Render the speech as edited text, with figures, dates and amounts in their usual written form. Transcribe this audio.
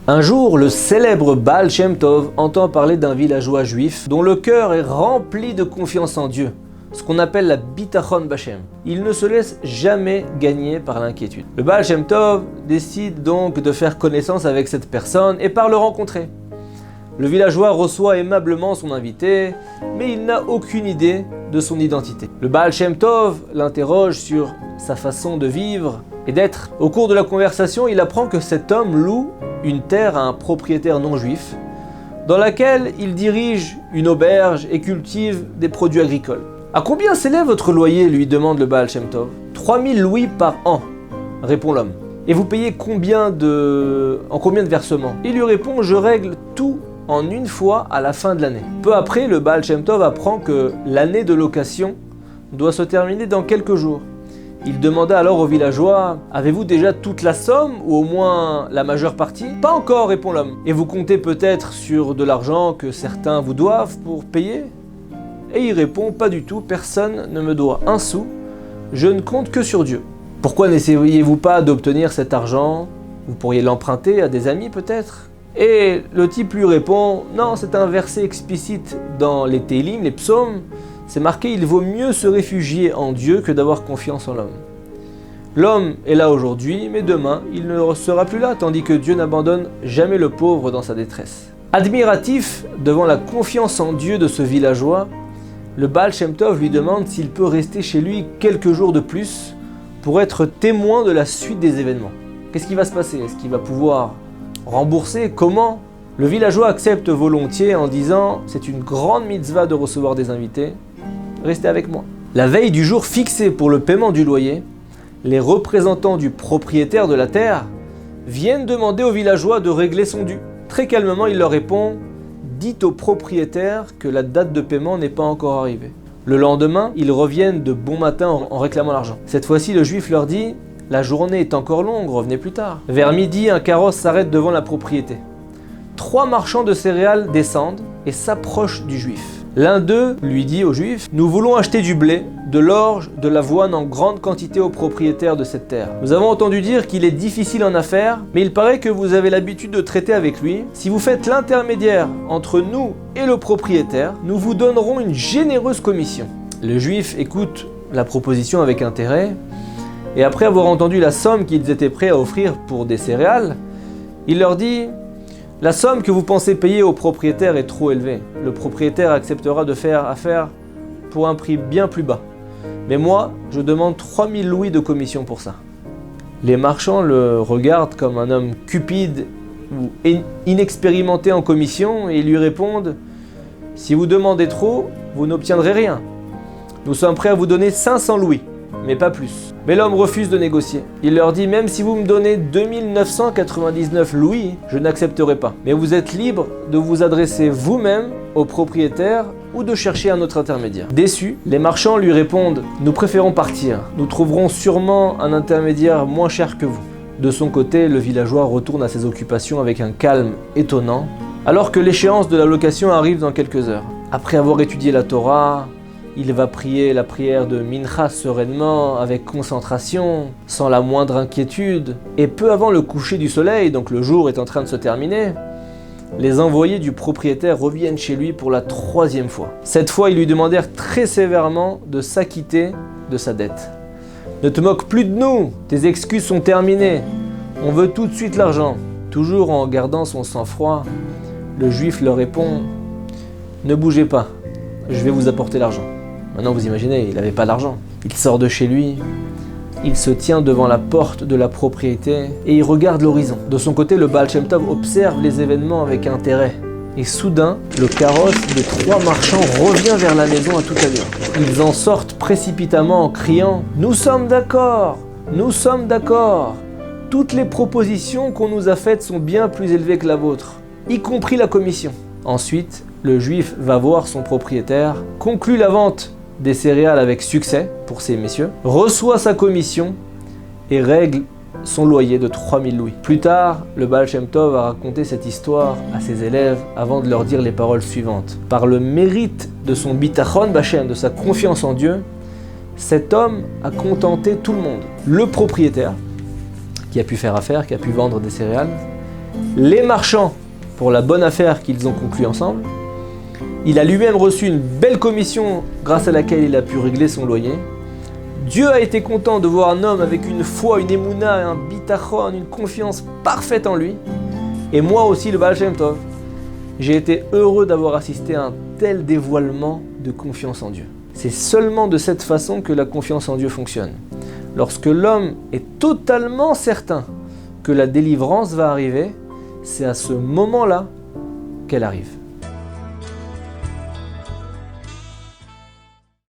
Un jour, le célèbre Baal Shem Tov entend parler d'un villageois juif dont le cœur est rempli de confiance en Dieu, ce qu'on appelle la bitachon b'Hashem. Il ne se laisse jamais gagner par l'inquiétude. Le Baal Shem Tov décide donc de faire connaissance avec cette personne et part le rencontrer. Le villageois reçoit aimablement son invité, mais il n'a aucune idée de son identité. Le Baal Shem Tov l'interroge sur sa façon de vivre et d'être. Au cours de la conversation, il apprend que cet homme loue une terre à un propriétaire non juif, dans laquelle il dirige une auberge et cultive des produits agricoles. « À combien s'élève votre loyer ?» lui demande le Baal Shem Tov. « 3000 louis par an, répond l'homme. Et vous payez en combien de versements ? Il lui répond « Je règle tout en une fois à la fin de l'année. » Peu après, le Baal Shem Tov apprend que l'année de location doit se terminer dans quelques jours. Il demanda alors au villageois « Avez-vous déjà toute la somme ou au moins la majeure partie ?»« Pas encore, répond l'homme. Et vous comptez peut-être sur de l'argent que certains vous doivent pour payer ?» Et il répond « Pas du tout, personne ne me doit un sou, je ne compte que sur Dieu. » « Pourquoi n'essayez-vous pas d'obtenir cet argent ? Vous pourriez l'emprunter à des amis peut-être ?» Et le type lui répond « Non, c'est un verset explicite dans les Télim, les psaumes. C'est marqué « Il vaut mieux se réfugier en Dieu que d'avoir confiance en l'homme. » L'homme est là aujourd'hui, mais demain, il ne sera plus là, tandis que Dieu n'abandonne jamais le pauvre dans sa détresse. Admiratif devant la confiance en Dieu de ce villageois, le Baal Shem Tov lui demande s'il peut rester chez lui quelques jours de plus pour être témoin de la suite des événements. Qu'est-ce qui va se passer ? Est-ce qu'il va pouvoir rembourser ? Comment ? Le villageois accepte volontiers en disant « C'est une grande mitzvah de recevoir des invités, restez avec moi. » La veille du jour fixé pour le paiement du loyer, les représentants du propriétaire de la terre viennent demander au villageois de régler son dû. Très calmement, il leur répond « Dites au propriétaire que la date de paiement n'est pas encore arrivée. » Le lendemain, ils reviennent de bon matin en réclamant l'argent. Cette fois-ci, le juif leur dit « La journée est encore longue, revenez plus tard. » Vers midi, un carrosse s'arrête devant la propriété. 3 marchands de céréales descendent et s'approchent du juif. L'un d'eux lui dit au juif « Nous voulons acheter du blé, de l'orge, de l'avoine en grande quantité au propriétaire de cette terre. Nous avons entendu dire qu'il est difficile en affaires, mais il paraît que vous avez l'habitude de traiter avec lui. Si vous faites l'intermédiaire entre nous et le propriétaire, nous vous donnerons une généreuse commission. » Le juif écoute la proposition avec intérêt, et après avoir entendu la somme qu'ils étaient prêts à offrir pour des céréales, il leur dit « La somme que vous pensez payer au propriétaire est trop élevée. Le propriétaire acceptera de faire affaire pour un prix bien plus bas. Mais moi, je demande 3000 louis de commission pour ça. » Les marchands le regardent comme un homme cupide ou inexpérimenté en commission et lui répondent « Si vous demandez trop, vous n'obtiendrez rien. Nous sommes prêts à vous donner 500 louis, mais pas plus. » Mais l'homme refuse de négocier. Il leur dit « Même si vous me donnez 2999 louis, je n'accepterai pas. Mais vous êtes libre de vous adresser vous-même au propriétaire ou de chercher un autre intermédiaire. » Déçus, les marchands lui répondent « Nous préférons partir. Nous trouverons sûrement un intermédiaire moins cher que vous. » De son côté, le villageois retourne à ses occupations avec un calme étonnant, alors que l'échéance de la location arrive dans quelques heures. Après avoir étudié la Torah, il va prier la prière de Mincha sereinement, avec concentration, sans la moindre inquiétude. Et peu avant le coucher du soleil, donc le jour est en train de se terminer, les envoyés du propriétaire reviennent chez lui pour la 3e fois. Cette fois, ils lui demandèrent très sévèrement de s'acquitter de sa dette. « Ne te moque plus de nous, tes excuses sont terminées, on veut tout de suite l'argent. » Toujours en gardant son sang-froid, le juif leur répond « Ne bougez pas, je vais vous apporter l'argent. » Maintenant vous imaginez, il n'avait pas d'argent. Il sort de chez lui, il se tient devant la porte de la propriété et il regarde l'horizon. De son côté, le Baal Shem Tov observe les événements avec intérêt. Et soudain, le carrosse de 3 marchands revient vers la maison à toute allure. Ils en sortent précipitamment en criant « Nous sommes d'accord, nous sommes d'accord. Toutes les propositions qu'on nous a faites sont bien plus élevées que la vôtre, y compris la commission. » Ensuite, le juif va voir son propriétaire, conclut la vente des céréales avec succès pour ces messieurs, reçoit sa commission et règle son loyer de 3000 louis. Plus tard, le Baal Shem Tov a raconté cette histoire à ses élèves avant de leur dire les paroles suivantes. Par le mérite de son bitachon b'Hashem, de sa confiance en Dieu, cet homme a contenté tout le monde. Le propriétaire, qui a pu faire affaire, qui a pu vendre des céréales, les marchands pour la bonne affaire qu'ils ont conclue ensemble. Il a lui-même reçu une belle commission grâce à laquelle il a pu régler son loyer. Dieu a été content de voir un homme avec une foi, une émouna, un bitachon, une confiance parfaite en lui. Et moi aussi, le Baal Shem Tov, j'ai été heureux d'avoir assisté à un tel dévoilement de confiance en Dieu. C'est seulement de cette façon que la confiance en Dieu fonctionne. Lorsque l'homme est totalement certain que la délivrance va arriver, c'est à ce moment-là qu'elle arrive.